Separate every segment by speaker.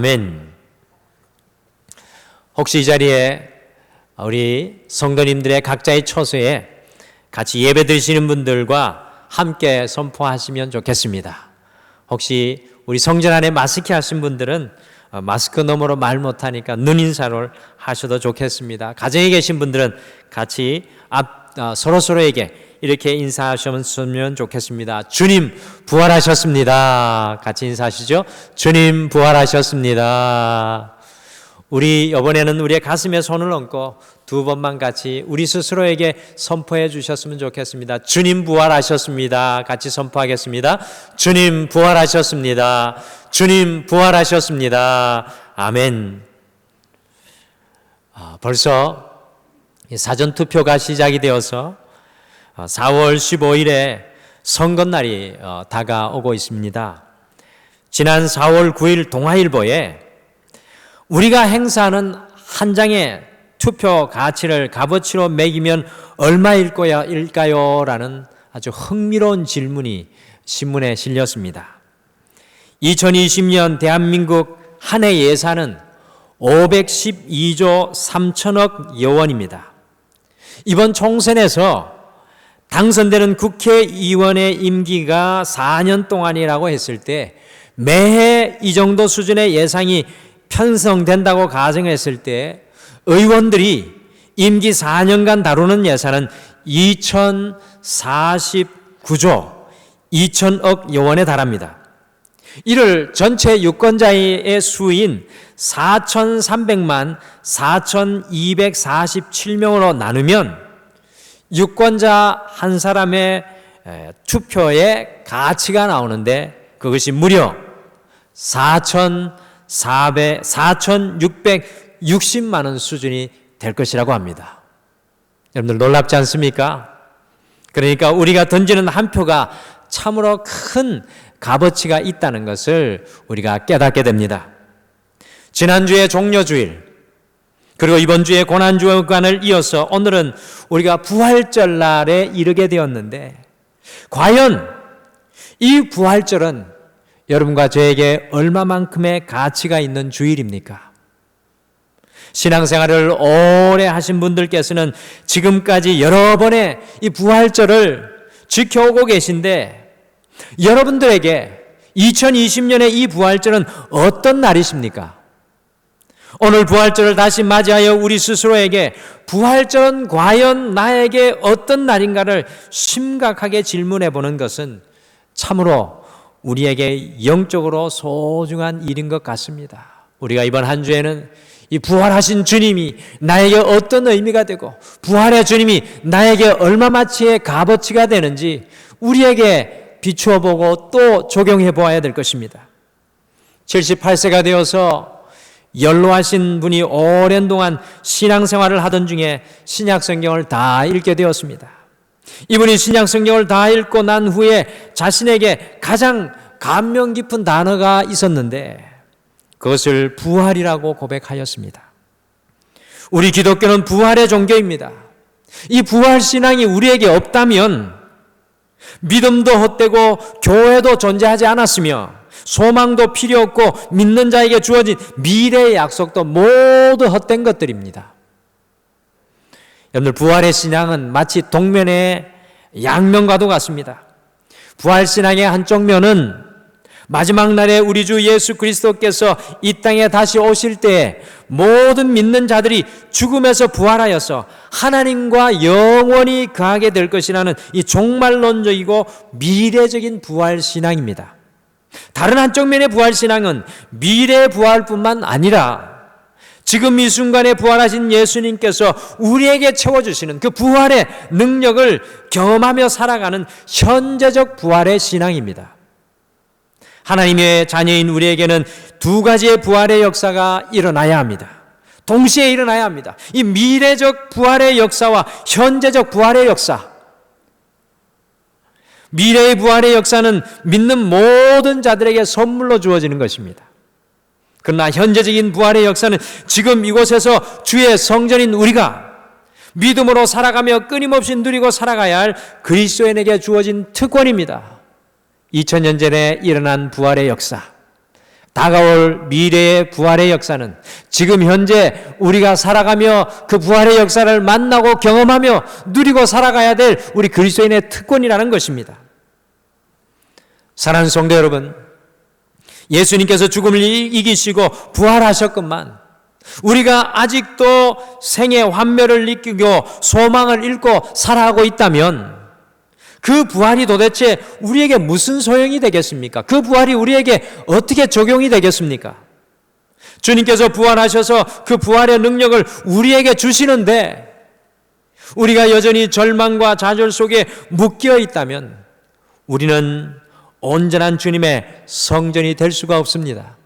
Speaker 1: 아멘. 혹시 이 자리에 우리 성도님들의 각자의 처소에 같이 예배 드리시는 분들과 함께 선포하시면 좋겠습니다. 혹시 우리 성전 안에 마스크 하신 분들은 마스크 너머로 말 못하니까 눈인사를 하셔도 좋겠습니다. 가정에 계신 분들은 같이 서로서로에게 이렇게 인사하셨으면 좋겠습니다. 주님 부활하셨습니다. 같이 인사하시죠. 주님 부활하셨습니다. 우리 이번에는 우리의 가슴에 손을 얹고 두 번만 같이 우리 스스로에게 선포해 주셨으면 좋겠습니다. 주님 부활하셨습니다. 같이 선포하겠습니다. 주님 부활하셨습니다. 주님 부활하셨습니다. 아멘. 벌써 사전투표가 시작이 되어서 4월 15일에 선거날이 다가오고 있습니다. 지난 4월 9일 동아일보에 우리가 행사하는 한 장의 투표 가치를 값어치로 매기면 얼마일까요? 라는 아주 흥미로운 질문이 신문에 실렸습니다. 2020년 대한민국 한 해 예산은 512조 3천억 여원입니다. 이번 총선에서 당선되는 국회의원의 임기가 4년 동안이라고 했을 때 매해 이 정도 수준의 예산이 편성된다고 가정했을 때 의원들이 임기 4년간 다루는 예산은 2049조 2천억 여원에 달합니다. 이를 전체 유권자의 수인 4,300만 4,247명으로 나누면 유권자 한 사람의 투표의 가치가 나오는데 그것이 무려 4,660만 원 수준이 될 것이라고 합니다. 여러분들 놀랍지 않습니까? 그러니까 우리가 던지는 한 표가 참으로 큰 값어치가 있다는 것을 우리가 깨닫게 됩니다. 지난주에 종려주일, 그리고 이번 주에 고난주간을 이어서 오늘은 우리가 부활절날에 이르게 되었는데 과연 이 부활절은 여러분과 저에게 얼마만큼의 가치가 있는 주일입니까? 신앙생활을 오래 하신 분들께서는 지금까지 여러 번의 이 부활절을 지켜오고 계신데 여러분들에게 2020년의 이 부활절은 어떤 날이십니까? 오늘 부활절을 다시 맞이하여 우리 스스로에게 부활절은 과연 나에게 어떤 날인가를 심각하게 질문해 보는 것은 참으로 우리에게 영적으로 소중한 일인 것 같습니다. 우리가 이번 한 주에는 이 부활하신 주님이 나에게 어떤 의미가 되고 부활의 주님이 나에게 얼마만치의 값어치가 되는지 우리에게 비추어 보고 또 적용해 보아야 될 것입니다. 78세가 되어서 연로하신 분이 오랜 동안 신앙생활을 하던 중에 신약성경을 다 읽게 되었습니다. 이분이 신약성경을 다 읽고 난 후에 자신에게 가장 감명 깊은 단어가 있었는데 그것을 부활이라고 고백하였습니다. 우리 기독교는 부활의 종교입니다. 이 부활신앙이 우리에게 없다면 믿음도 헛되고 교회도 존재하지 않았으며 소망도 필요 없고 믿는 자에게 주어진 미래의 약속도 모두 헛된 것들입니다. 여러분들 부활의 신앙은 마치 동면의 양면과도 같습니다. 부활신앙의 한쪽 면은 마지막 날에 우리 주 예수 그리스도께서 이 땅에 다시 오실 때 모든 믿는 자들이 죽음에서 부활하여서 하나님과 영원히 거하게 될 것이라는 이 종말론적이고 미래적인 부활신앙입니다. 다른 한쪽 면의 부활신앙은 미래의 부활뿐만 아니라 지금 이 순간에 부활하신 예수님께서 우리에게 채워주시는 그 부활의 능력을 경험하며 살아가는 현재적 부활의 신앙입니다. 하나님의 자녀인 우리에게는 두 가지의 부활의 역사가 일어나야 합니다. 동시에 일어나야 합니다. 이 미래적 부활의 역사와 현재적 부활의 역사. 미래의 부활의 역사는 믿는 모든 자들에게 선물로 주어지는 것입니다. 그러나 현재적인 부활의 역사는 지금 이곳에서 주의 성전인 우리가 믿음으로 살아가며 끊임없이 누리고 살아가야 할 그리스도인에게 주어진 특권입니다. 2000년 전에 일어난 부활의 역사, 다가올 미래의 부활의 역사는 지금 현재 우리가 살아가며 그 부활의 역사를 만나고 경험하며 누리고 살아가야 될 우리 그리스도인의 특권이라는 것입니다. 사랑하는 성도 여러분, 예수님께서 죽음을 이기시고 부활하셨건만 우리가 아직도 생의 환멸을 느끼고 소망을 잃고 살아가고 있다면 그 부활이 도대체 우리에게 무슨 소용이 되겠습니까? 그 부활이 우리에게 어떻게 적용이 되겠습니까? 주님께서 부활하셔서 그 부활의 능력을 우리에게 주시는데 우리가 여전히 절망과 좌절 속에 묶여 있다면 우리는 온전한 주님의 성전이 될 수가 없습니다.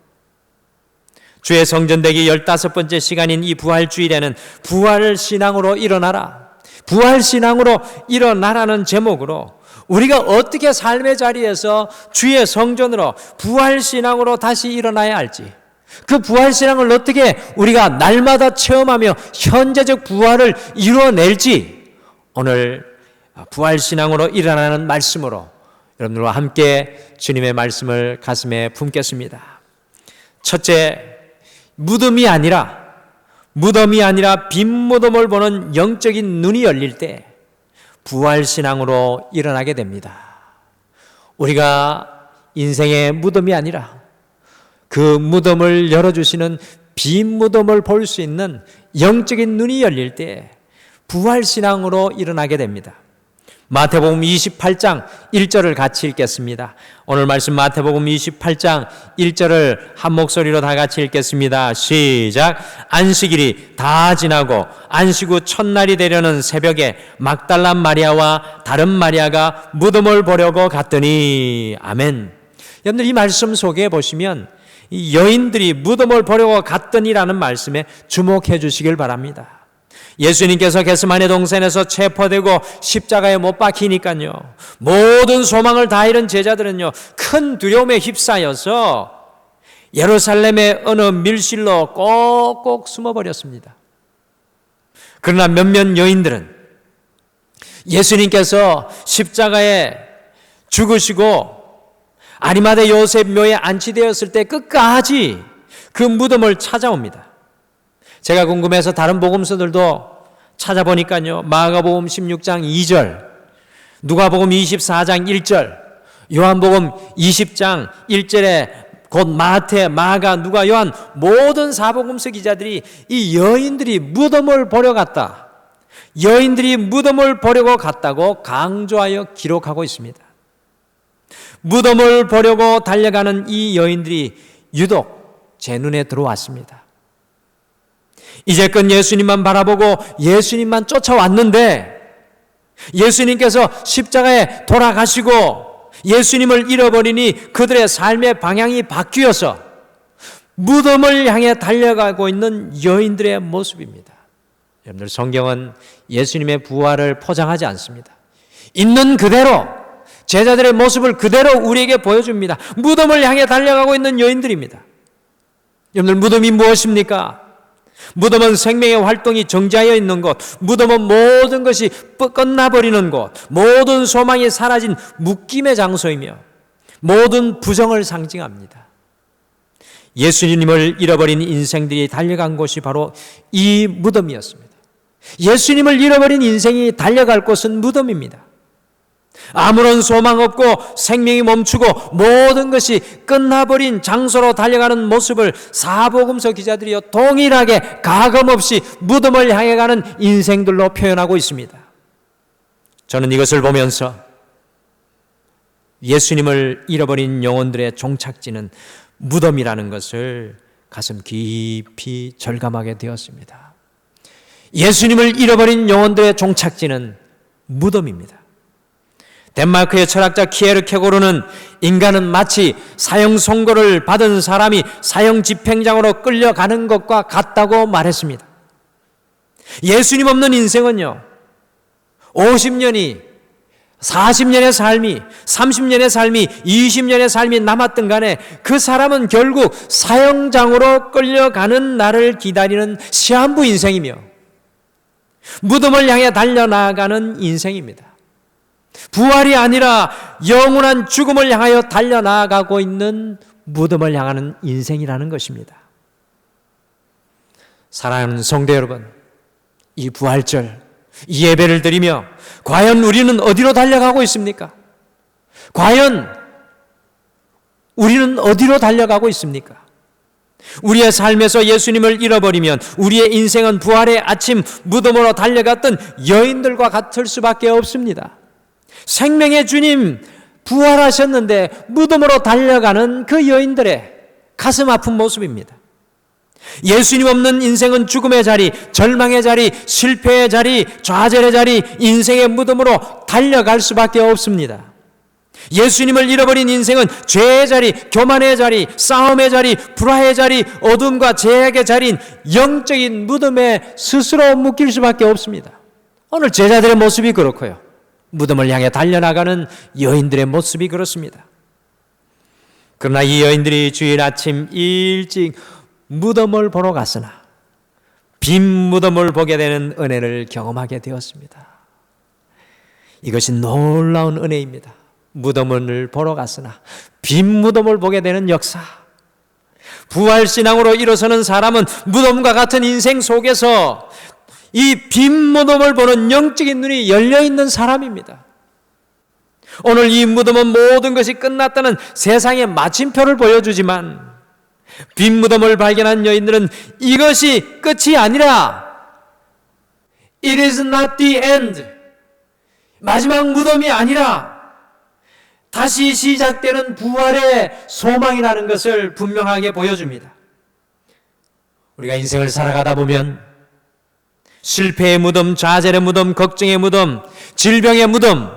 Speaker 1: 주의 성전되기 15번째 시간인 이 부활주일에는 부활신앙으로 일어나라, 부활신앙으로 일어나라는 제목으로 우리가 어떻게 삶의 자리에서 주의 성전으로 부활신앙으로 다시 일어나야 할지, 그 부활신앙을 어떻게 우리가 날마다 체험하며 현재적 부활을 이루어낼지 오늘 부활신앙으로 일어나는 말씀으로 여러분들과 함께 주님의 말씀을 가슴에 품겠습니다. 첫째, 무덤이 아니라 빈 무덤을 보는 영적인 눈이 열릴 때 부활신앙으로 일어나게 됩니다. 우리가 인생의 무덤이 아니라 그 무덤을 열어주시는 빈 무덤을 볼 수 있는 영적인 눈이 열릴 때 부활신앙으로 일어나게 됩니다. 마태복음 28장 1절을 같이 읽겠습니다. 오늘 말씀 마태복음 28장 1절을 한 목소리로 다 같이 읽겠습니다. 시작. 안식일이 다 지나고 안식 후 첫날이 되려는 새벽에 막달라 마리아와 다른 마리아가 무덤을 보려고 갔더니 아멘. 여러분들 이 말씀 속에 보시면 이 여인들이 무덤을 보려고 갔더니라는 말씀에 주목해 주시길 바랍니다. 예수님께서 겟세마네 동산에서 체포되고 십자가에 못 박히니까요, 모든 소망을 다 잃은 제자들은요 큰 두려움에 휩싸여서 예루살렘의 어느 밀실로 꼭꼭 숨어버렸습니다. 그러나 몇몇 여인들은 예수님께서 십자가에 죽으시고 아리마대 요셉 묘에 안치되었을 때 끝까지 그 무덤을 찾아옵니다. 제가 궁금해서 다른 복음서들도 찾아보니까요, 마가복음 16장 2절, 누가복음 24장 1절, 요한복음 20장 1절에 곧 마태, 마가, 누가, 요한 모든 사복음서 기자들이 이 여인들이 무덤을 보러 갔다, 여인들이 무덤을 보려고 갔다고 강조하여 기록하고 있습니다. 무덤을 보려고 달려가는 이 여인들이 유독 제 눈에 들어왔습니다. 이제껏 예수님만 바라보고 예수님만 쫓아왔는데 예수님께서 십자가에 돌아가시고 예수님을 잃어버리니 그들의 삶의 방향이 바뀌어서 무덤을 향해 달려가고 있는 여인들의 모습입니다. 여러분들, 성경은 예수님의 부활을 포장하지 않습니다. 있는 그대로 제자들의 모습을 그대로 우리에게 보여줍니다. 무덤을 향해 달려가고 있는 여인들입니다. 여러분들, 무덤이 무엇입니까? 무덤은 생명의 활동이 정지하여 있는 곳, 무덤은 모든 것이 끝나버리는 곳, 모든 소망이 사라진 묶임의 장소이며 모든 부정을 상징합니다. 예수님을 잃어버린 인생들이 달려간 곳이 바로 이 무덤이었습니다. 예수님을 잃어버린 인생이 달려갈 곳은 무덤입니다. 아무런 소망 없고 생명이 멈추고 모든 것이 끝나버린 장소로 달려가는 모습을 사복음서 기자들이 동일하게 가감없이 무덤을 향해 가는 인생들로 표현하고 있습니다. 저는 이것을 보면서 예수님을 잃어버린 영혼들의 종착지는 무덤이라는 것을 가슴 깊이 절감하게 되었습니다. 예수님을 잃어버린 영혼들의 종착지는 무덤입니다. 덴마크의 철학자 키에르 케고르는 인간은 마치 사형 선고를 받은 사람이 사형 집행장으로 끌려가는 것과 같다고 말했습니다. 예수님 없는 인생은요, 50년이 40년의 삶이 30년의 삶이 20년의 삶이 남았든 간에 그 사람은 결국 사형장으로 끌려가는 날을 기다리는 시한부 인생이며 무덤을 향해 달려나가는 인생입니다. 부활이 아니라 영원한 죽음을 향하여 달려나가고 있는 무덤을 향하는 인생이라는 것입니다. 사랑하는 성도 여러분, 이 부활절, 이 예배를 드리며 과연 우리는 어디로 달려가고 있습니까? 과연 우리는 어디로 달려가고 있습니까? 우리의 삶에서 예수님을 잃어버리면 우리의 인생은 부활의 아침 무덤으로 달려갔던 여인들과 같을 수밖에 없습니다. 생명의 주님 부활하셨는데 무덤으로 달려가는 그 여인들의 가슴 아픈 모습입니다. 예수님 없는 인생은 죽음의 자리, 절망의 자리, 실패의 자리, 좌절의 자리, 인생의 무덤으로 달려갈 수밖에 없습니다. 예수님을 잃어버린 인생은 죄의 자리, 교만의 자리, 싸움의 자리, 불화의 자리, 어둠과 죄악의 자리인 영적인 무덤에 스스로 묶일 수밖에 없습니다. 오늘 제자들의 모습이 그렇고요. 무덤을 향해 달려나가는 여인들의 모습이 그렇습니다. 그러나 이 여인들이 주일 아침 일찍 무덤을 보러 갔으나 빈 무덤을 보게 되는 은혜를 경험하게 되었습니다. 이것이 놀라운 은혜입니다. 무덤을 보러 갔으나 빈 무덤을 보게 되는 역사. 부활신앙으로 일어서는 사람은 무덤과 같은 인생 속에서 이 빈 무덤을 보는 영적인 눈이 열려있는 사람입니다. 오늘 이 무덤은 모든 것이 끝났다는 세상의 마침표를 보여주지만 빈 무덤을 발견한 여인들은 이것이 끝이 아니라 It is not the end. 마지막 무덤이 아니라 다시 시작되는 부활의 소망이라는 것을 분명하게 보여줍니다. 우리가 인생을 살아가다 보면 실패의 무덤, 좌절의 무덤, 걱정의 무덤, 질병의 무덤,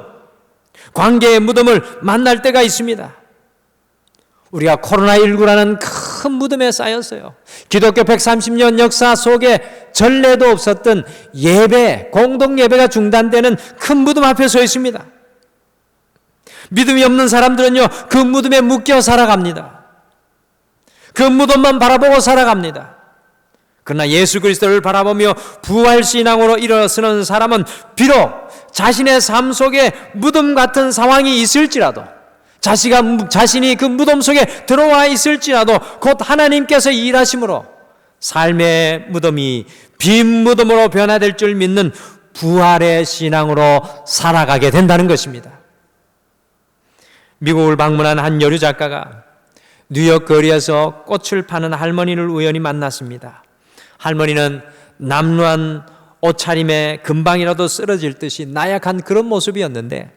Speaker 1: 관계의 무덤을 만날 때가 있습니다. 우리가 코로나19라는 큰 무덤에 쌓였어요. 기독교 130년 역사 속에 전례도 없었던 예배, 공동 예배가 중단되는 큰 무덤 앞에 서 있습니다. 믿음이 없는 사람들은요, 그 무덤에 묶여 살아갑니다. 그 무덤만 바라보고 살아갑니다. 그러나 예수 그리스도를 바라보며 부활신앙으로 일어서는 사람은 비록 자신의 삶 속에 무덤 같은 상황이 있을지라도, 자신이 그 무덤 속에 들어와 있을지라도 곧 하나님께서 일하심으로 삶의 무덤이 빈 무덤으로 변화될 줄 믿는 부활의 신앙으로 살아가게 된다는 것입니다. 미국을 방문한 한 여류 작가가 뉴욕 거리에서 꽃을 파는 할머니를 우연히 만났습니다. 할머니는 남루한 옷차림에 금방이라도 쓰러질 듯이 나약한 그런 모습이었는데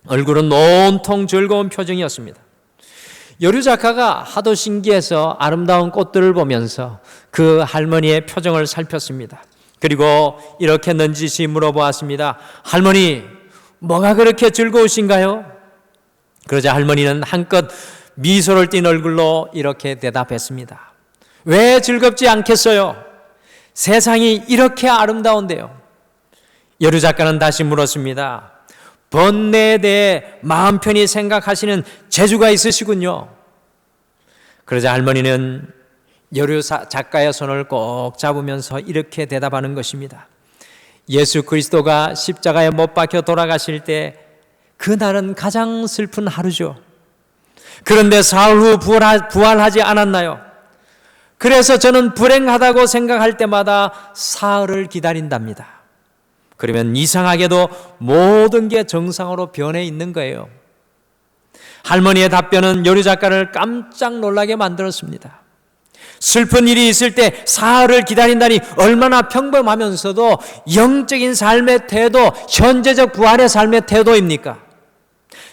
Speaker 1: 얼굴은 온통 즐거운 표정이었습니다. 여류 작가가 하도 신기해서 아름다운 꽃들을 보면서 그 할머니의 표정을 살폈습니다. 그리고 이렇게 넌지시 물어보았습니다. 할머니, 뭐가 그렇게 즐거우신가요? 그러자 할머니는 한껏 미소를 띤 얼굴로 이렇게 대답했습니다. 왜 즐겁지 않겠어요? 세상이 이렇게 아름다운데요. 여류 작가는 다시 물었습니다. 번뇌에 대해 마음 편히 생각하시는 재주가 있으시군요. 그러자 할머니는 여류 작가의 손을 꼭 잡으면서 이렇게 대답하는 것입니다. 예수 그리스도가 십자가에 못 박혀 돌아가실 때 그날은 가장 슬픈 하루죠. 그런데 사흘 후 부활하지 않았나요? 그래서 저는 불행하다고 생각할 때마다 사흘을 기다린답니다. 그러면 이상하게도 모든 게 정상으로 변해 있는 거예요. 할머니의 답변은 여류 작가를 깜짝 놀라게 만들었습니다. 슬픈 일이 있을 때 사흘을 기다린다니 얼마나 평범하면서도 영적인 삶의 태도, 현재적 부활의 삶의 태도입니까?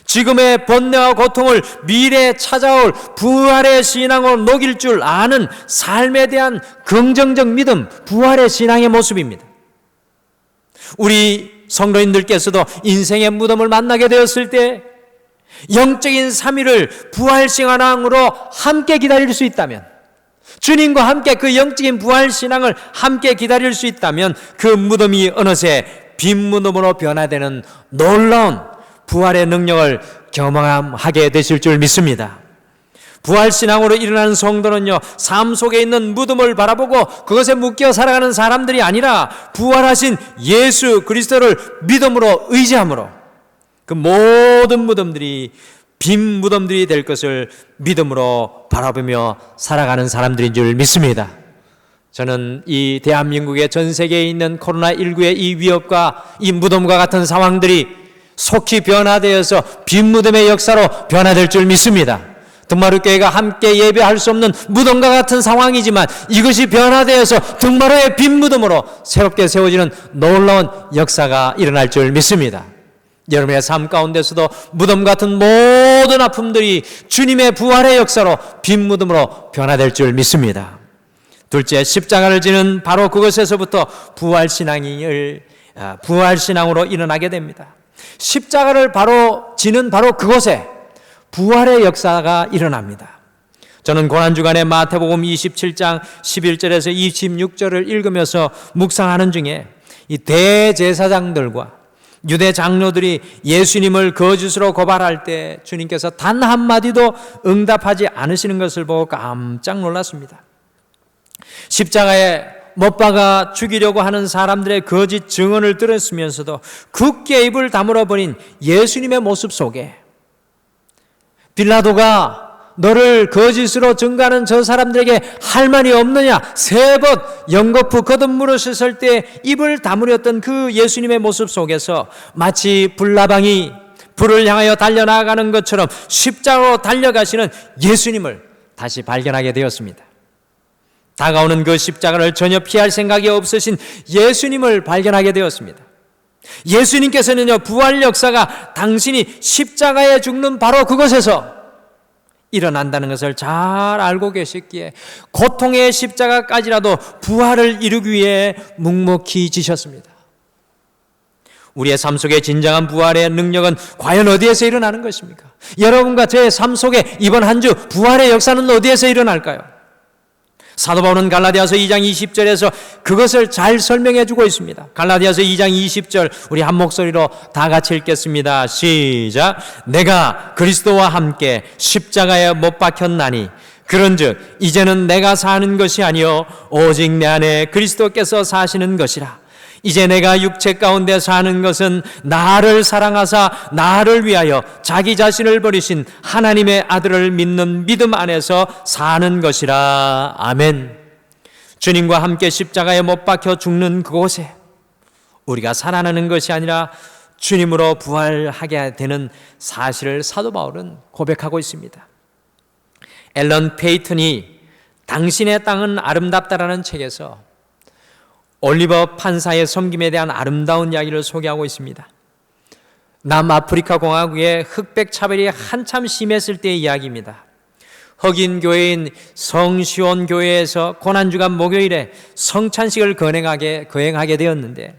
Speaker 1: 지금의 번뇌와 고통을 미래에 찾아올 부활의 신앙으로 녹일 줄 아는 삶에 대한 긍정적 믿음, 부활의 신앙의 모습입니다. 우리 성도님들께서도 인생의 무덤을 만나게 되었을 때 영적인 3일을 부활신앙으로 함께 기다릴 수 있다면, 주님과 함께 그 영적인 부활신앙을 함께 기다릴 수 있다면 그 무덤이 어느새 빈 무덤으로 변화되는 놀라운 부활의 능력을 경험하게 되실 줄 믿습니다. 부활신앙으로 일어나는 성도는요, 삶 속에 있는 무덤을 바라보고 그것에 묶여 살아가는 사람들이 아니라 부활하신 예수 그리스도를 믿음으로 의지함으로 그 모든 무덤들이 빈 무덤들이 될 것을 믿음으로 바라보며 살아가는 사람들인 줄 믿습니다. 저는 이 대한민국의 전 세계에 있는 코로나19의 이 위협과 이 무덤과 같은 상황들이 속히 변화되어서 빈 무덤의 역사로 변화될 줄 믿습니다. 등마루교회가 함께 예배할 수 없는 무덤과 같은 상황이지만 이것이 변화되어서 등마루의 빈 무덤으로 새롭게 세워지는 놀라운 역사가 일어날 줄 믿습니다. 여러분의 삶 가운데서도 무덤 같은 모든 아픔들이 주님의 부활의 역사로 빈 무덤으로 변화될 줄 믿습니다. 둘째, 십자가를 지는 바로 그것에서부터 부활신앙으로 일어나게 됩니다. 십자가를 지는 바로 그곳에 부활의 역사가 일어납니다. 저는 고난주간에 마태복음 27장 11절에서 26절을 읽으면서 묵상하는 중에 이 대제사장들과 유대 장로들이 예수님을 거짓으로 고발할 때 주님께서 단 한마디도 응답하지 않으시는 것을 보고 깜짝 놀랐습니다. 십자가에 못 박아 죽이려고 하는 사람들의 거짓 증언을 들었으면서도 굳게 입을 다물어 버린 예수님의 모습 속에 빌라도가 너를 거짓으로 증거하는 저 사람들에게 할 말이 없느냐 3번 연거푸 거듭 물으셨을 때 입을 다물었던 그 예수님의 모습 속에서 마치 불나방이 불을 향하여 달려나가는 것처럼 십자가로 달려가시는 예수님을 다시 발견하게 되었습니다. 다가오는 그 십자가를 전혀 피할 생각이 없으신 예수님을 발견하게 되었습니다. 예수님께서는요, 부활 역사가 당신이 십자가에 죽는 바로 그곳에서 일어난다는 것을 잘 알고 계셨기에 고통의 십자가까지라도 부활을 이루기 위해 묵묵히 지셨습니다. 우리의 삶 속에 진정한 부활의 능력은 과연 어디에서 일어나는 것입니까? 여러분과 제 삶 속에 이번 한 주 부활의 역사는 어디에서 일어날까요? 사도 바울은 갈라디아서 2장 20절에서 그것을 잘 설명해 주고 있습니다. 갈라디아서 2장 20절 우리 한 목소리로 다 같이 읽겠습니다. 시작. 내가 그리스도와 함께 십자가에 못 박혔나니 그런즉 이제는 내가 사는 것이 아니요 오직 내 안에 그리스도께서 사시는 것이라. 이제 내가 육체 가운데 사는 것은 나를 사랑하사 나를 위하여 자기 자신을 버리신 하나님의 아들을 믿는 믿음 안에서 사는 것이라. 아멘. 주님과 함께 십자가에 못 박혀 죽는 그곳에 우리가 살아나는 것이 아니라 주님으로 부활하게 되는 사실을 사도 바울은 고백하고 있습니다. 앨런 페이튼이 당신의 땅은 아름답다라는 책에서 올리버 판사의 섬김에 대한 아름다운 이야기를 소개하고 있습니다. 남아프리카 공화국의 흑백 차별이 한참 심했을 때의 이야기입니다. 흑인 교회인 성시온 교회에서 고난주간 목요일에 성찬식을 거행하게 되었는데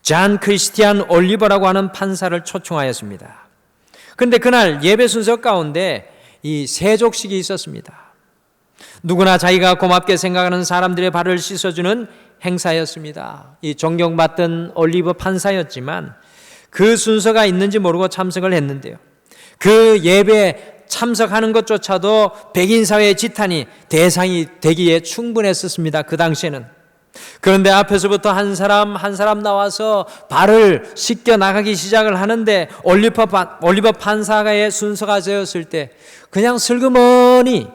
Speaker 1: 잔 크리스티안 올리버라고 하는 판사를 초청하였습니다. 그런데 그날 예배 순서 가운데 이 세족식이 있었습니다. 누구나 자기가 고맙게 생각하는 사람들의 발을 씻어주는 행사였습니다. 이 존경받던 올리버 판사였지만 그 순서가 있는지 모르고 참석을 했는데요. 그 예배에 참석하는 것조차도 백인 사회의 지탄이 대상이 되기에 충분했었습니다. 그 당시에는. 그런데 앞에서부터 한 사람 나와서 발을 씻겨 나가기 시작을 하는데 올리버 판사의 순서가 되었을 때 그냥 슬그머니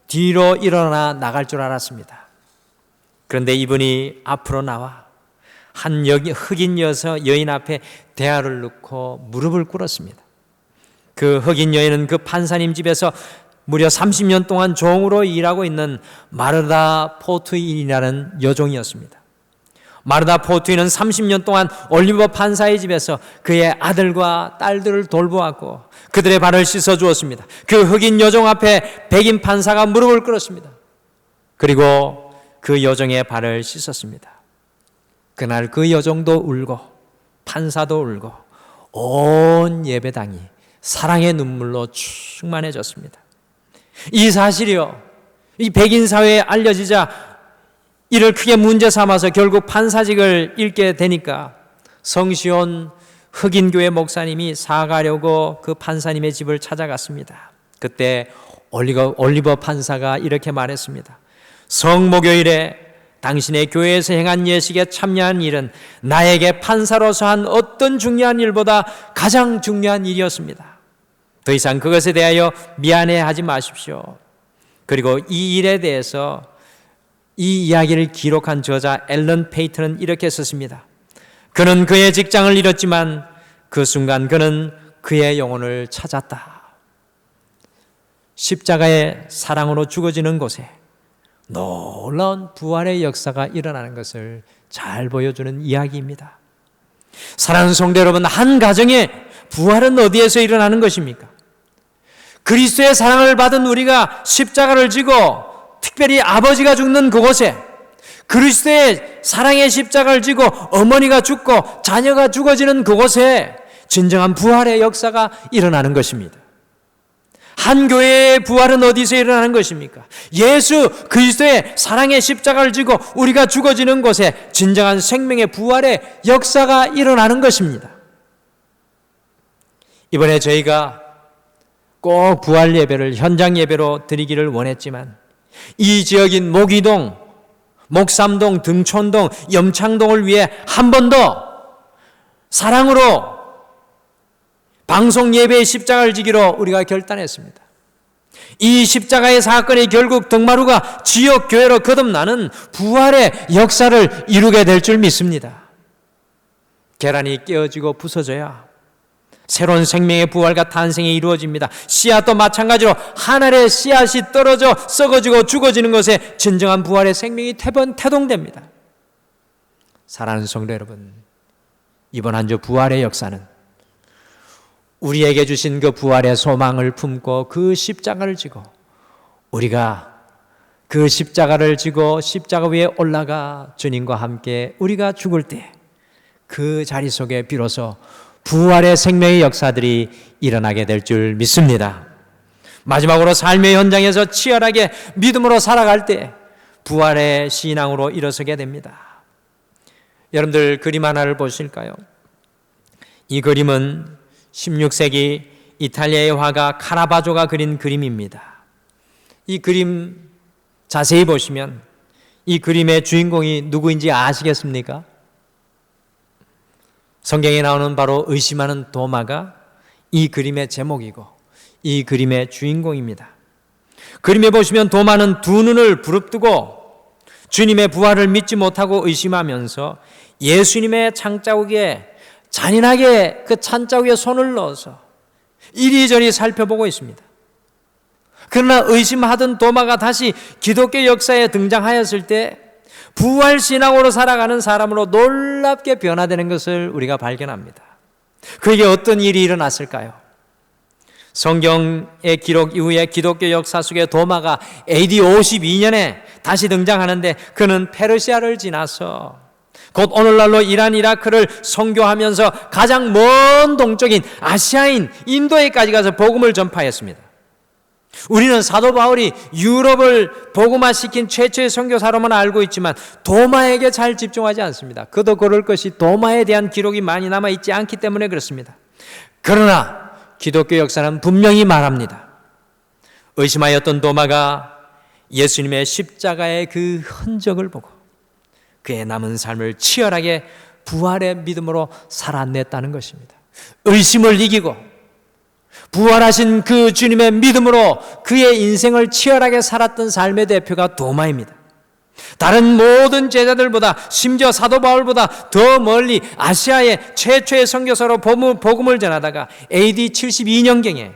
Speaker 1: 뒤로 일어나 나갈 줄 알았습니다. 그런데 이분이 앞으로 나와 한 흑인 여인 앞에 대화를 놓고 무릎을 꿇었습니다. 그 흑인 여인은 그 판사님 집에서 무려 30년 동안 종으로 일하고 있는 마르다 포트윈이라는 여종이었습니다. 마르다 포트윈은 30년 동안 올리버 판사의 집에서 그의 아들과 딸들을 돌보았고 그들의 발을 씻어 주었습니다. 그 흑인 여종 앞에 백인 판사가 무릎을 꿇었습니다. 그리고 그 여종의 발을 씻었습니다. 그날 그 여종도 울고 판사도 울고 온 예배당이 사랑의 눈물로 충만해졌습니다. 이 사실이요, 이 백인 사회에 알려지자 이를 크게 문제 삼아서 결국 판사직을 잃게 되니까 성시온 흑인교회 목사님이 사과하려고 그 판사님의 집을 찾아갔습니다. 그때 올리버 판사가 이렇게 말했습니다. 성목요일에 당신의 교회에서 행한 예식에 참여한 일은 나에게 판사로서 한 어떤 중요한 일보다 가장 중요한 일이었습니다. 더 이상 그것에 대하여 미안해하지 마십시오. 그리고 이 일에 대해서 이 이야기를 기록한 저자 앨런 페이튼은 이렇게 썼습니다. 그는 그의 직장을 잃었지만 그 순간 그는 그의 영혼을 찾았다. 십자가의 사랑으로 죽어지는 곳에 놀라운 부활의 역사가 일어나는 것을 잘 보여주는 이야기입니다. 사랑하는 성도 여러분, 한 가정의 부활은 어디에서 일어나는 것입니까? 그리스도의 사랑을 받은 우리가 십자가를 지고 특별히 아버지가 죽는 그곳에 그리스도의 사랑의 십자가를 지고 어머니가 죽고 자녀가 죽어지는 그곳에 진정한 부활의 역사가 일어나는 것입니다. 한 교회의 부활은 어디서 일어나는 것입니까? 예수 그리스도의 사랑의 십자가를 지고 우리가 죽어지는 곳에 진정한 생명의 부활의 역사가 일어나는 것입니다. 이번에 저희가 꼭 부활 예배를 현장 예배로 드리기를 원했지만 이 지역인 모기동, 목삼동, 등촌동, 염창동을 위해 한 번 더 사랑으로 방송 예배의 십자가를 지기로 우리가 결단했습니다. 이 십자가의 사건이 결국 덕마루가 지역 교회로 거듭나는 부활의 역사를 이루게 될 줄 믿습니다. 계란이 깨어지고 부서져야 새로운 생명의 부활과 탄생이 이루어집니다. 씨앗도 마찬가지로 하늘의 씨앗이 떨어져 썩어지고 죽어지는 것에 진정한 부활의 생명이 태동됩니다. 사랑하는 성도 여러분, 이번 한 주 부활의 역사는 우리에게 주신 그 부활의 소망을 품고 그 십자가를 지고 우리가 그 십자가를 지고 십자가 위에 올라가 주님과 함께 우리가 죽을 때 그 자리 속에 비로소 부활의 생명의 역사들이 일어나게 될 줄 믿습니다. 마지막으로 삶의 현장에서 치열하게 믿음으로 살아갈 때 부활의 신앙으로 일어서게 됩니다. 여러분들 그림 하나를 보실까요? 이 그림은 16세기 이탈리아의 화가 카라바조가 그린 그림입니다. 이 그림 자세히 보시면 이 그림의 주인공이 누구인지 아시겠습니까? 성경에 나오는 바로 의심하는 도마가 이 그림의 제목이고 이 그림의 주인공입니다. 그림에 보시면 도마는 두 눈을 부릅뜨고 주님의 부활을 믿지 못하고 의심하면서 예수님의 창자국에 잔인하게 그 찬자국에 손을 넣어서 이리저리 살펴보고 있습니다. 그러나 의심하던 도마가 다시 기독교 역사에 등장하였을 때 부활신앙으로 살아가는 사람으로 놀랍게 변화되는 것을 우리가 발견합니다. 그에게 어떤 일이 일어났을까요? 성경의 기록 이후에 기독교 역사 속에 도마가 AD 52년에 다시 등장하는데 그는 페르시아를 지나서 곧 오늘날로 이란, 이라크를 선교하면서 가장 먼 동쪽인 아시아인 인도에까지 가서 복음을 전파했습니다. 우리는 사도 바울이 유럽을 복음화시킨 최초의 선교사로만 알고 있지만 도마에게 잘 집중하지 않습니다. 그도 그럴 것이 도마에 대한 기록이 많이 남아있지 않기 때문에 그렇습니다. 그러나 기독교 역사는 분명히 말합니다. 의심하였던 도마가 예수님의 십자가의 그 흔적을 보고 그의 남은 삶을 치열하게 부활의 믿음으로 살아냈다는 것입니다. 의심을 이기고 부활하신 그 주님의 믿음으로 그의 인생을 치열하게 살았던 삶의 대표가 도마입니다. 다른 모든 제자들보다 심지어 사도 바울보다 더 멀리 아시아의 최초의 선교사로 복음을 전하다가 AD 72년경에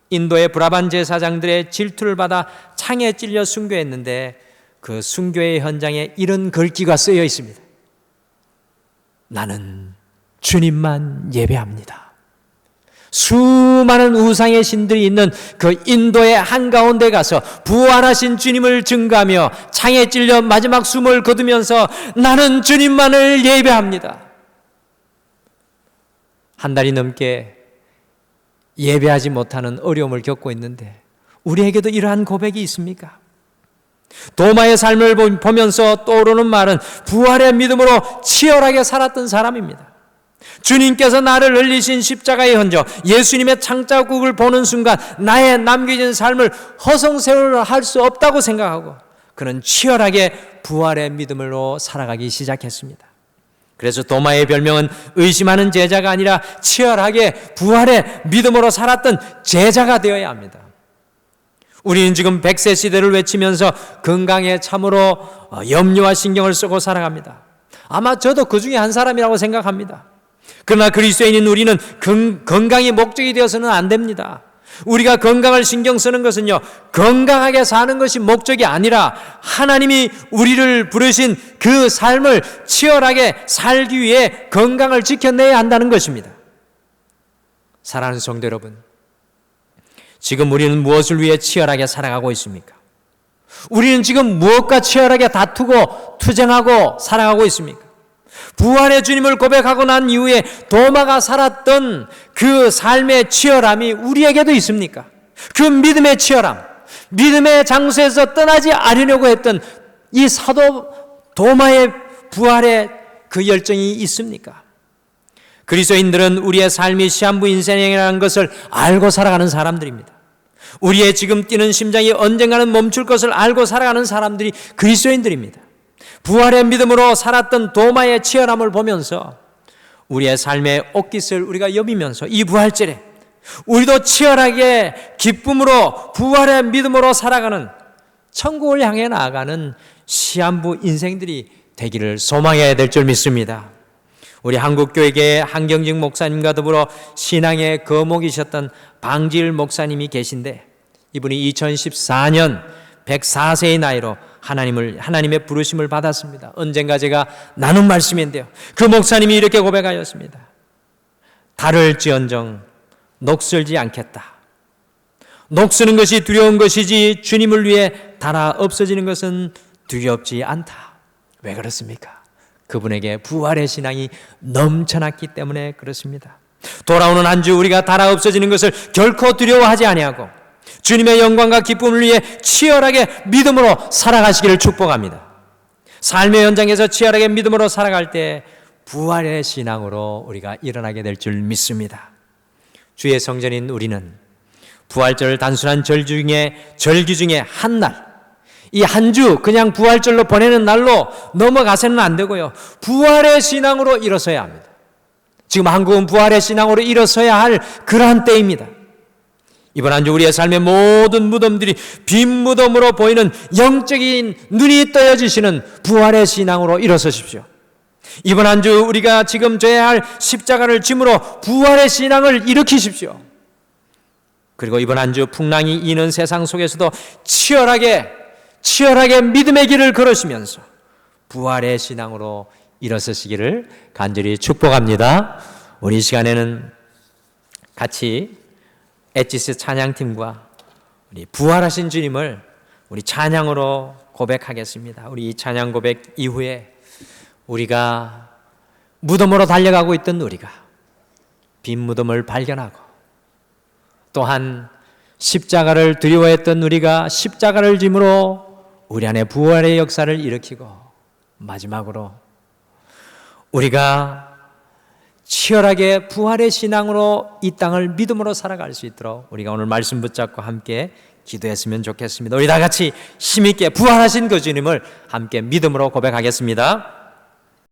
Speaker 1: 인도의 브라반 제사장들의 질투를 받아 창에 찔려 순교했는데 그 순교의 현장에 이런 글귀가 쓰여 있습니다. 나는 주님만 예배합니다. 수많은 우상의 신들이 있는 그 인도의 한가운데 가서 부활하신 주님을 증거하며 창에 찔려 마지막 숨을 거두면서 나는 주님만을 예배합니다. 한 달이 넘게 예배하지 못하는 어려움을 겪고 있는데 우리에게도 이러한 고백이 있습니까? 도마의 삶을 보면서 떠오르는 말은 부활의 믿음으로 치열하게 살았던 사람입니다. 주님께서 나를 흘리신 십자가의 흔적, 예수님의 창자국을 보는 순간 나의 남겨진 삶을 허송세월을 할 수 없다고 생각하고 그는 치열하게 부활의 믿음으로 살아가기 시작했습니다. 그래서 도마의 별명은 의심하는 제자가 아니라 치열하게 부활의 믿음으로 살았던 제자가 되어야 합니다. 우리는 지금 100세 시대를 외치면서 건강에 참으로 염려와 신경을 쓰고 살아갑니다. 아마 저도 그 중에 한 사람이라고 생각합니다. 그러나 그리스도인인 우리는 건강이 목적이 되어서는 안 됩니다. 우리가 건강을 신경 쓰는 것은요, 건강하게 사는 것이 목적이 아니라 하나님이 우리를 부르신 그 삶을 치열하게 살기 위해 건강을 지켜내야 한다는 것입니다. 사랑하는 성도 여러분, 지금 우리는 무엇을 위해 치열하게 살아가고 있습니까? 우리는 지금 무엇과 치열하게 다투고 투쟁하고 살아가고 있습니까? 부활의 주님을 고백하고 난 이후에 도마가 살았던 그 삶의 치열함이 우리에게도 있습니까? 그 믿음의 치열함, 믿음의 장소에서 떠나지 않으려고 했던 이 사도 도마의 부활의 그 열정이 있습니까? 그리스도인들은 우리의 삶이 시한부 인생이라는 것을 알고 살아가는 사람들입니다. 우리의 지금 뛰는 심장이 언젠가는 멈출 것을 알고 살아가는 사람들이 그리스도인들입니다. 부활의 믿음으로 살았던 도마의 치열함을 보면서 우리의 삶의 옷깃을 우리가 여비면서 이 부활절에 우리도 치열하게 기쁨으로 부활의 믿음으로 살아가는 천국을 향해 나아가는 시한부 인생들이 되기를 소망해야 될 줄 믿습니다. 우리 한국교회의 한경직 목사님과 더불어 신앙의 거목이셨던 방지일 목사님이 계신데, 이분이 2014년 104세의 나이로 하나님의 부르심을 받았습니다. 언젠가 제가 나눈 말씀인데요, 그 목사님이 이렇게 고백하였습니다. 달을지언정 녹슬지 않겠다. 녹쓰는 것이 두려운 것이지 주님을 위해 달아 없어지는 것은 두렵지 않다. 왜 그렇습니까? 그분에게 부활의 신앙이 넘쳐났기 때문에 그렇습니다. 돌아오는 한 주 우리가 달아 없어지는 것을 결코 두려워하지 아니하고 주님의 영광과 기쁨을 위해 치열하게 믿음으로 살아가시기를 축복합니다. 삶의 현장에서 치열하게 믿음으로 살아갈 때 부활의 신앙으로 우리가 일어나게 될 줄 믿습니다. 주의 성전인 우리는 부활절 단순한 절기 중에 한 날, 이 한 주 그냥 부활절로 보내는 날로 넘어가서는 안 되고요, 부활의 신앙으로 일어서야 합니다. 지금 한국은 부활의 신앙으로 일어서야 할 그러한 때입니다. 이번 한 주 우리의 삶의 모든 무덤들이 빈 무덤으로 보이는 영적인 눈이 떠여지시는 부활의 신앙으로 일어서십시오. 이번 한 주 우리가 지금 져야 할 십자가를 짐으로 부활의 신앙을 일으키십시오. 그리고 이번 한 주 풍랑이 이는 세상 속에서도 치열하게 믿음의 길을 걸으시면서 부활의 신앙으로 일어서시기를 간절히 축복합니다. 우리 이 시간에는 같이 엣지스 찬양팀과 우리 부활하신 주님을 우리 찬양으로 고백하겠습니다. 우리 이 찬양 고백 이후에 우리가 무덤으로 달려가고 있던 우리가 빈 무덤을 발견하고, 또한 십자가를 두려워했던 우리가 십자가를 짐으로 우리 안에 부활의 역사를 일으키고, 마지막으로 우리가 치열하게 부활의 신앙으로 이 땅을 믿음으로 살아갈 수 있도록 우리가 오늘 말씀 붙잡고 함께 기도했으면 좋겠습니다. 우리 다 같이 힘있게 부활하신 그 주님을 함께 믿음으로 고백하겠습니다.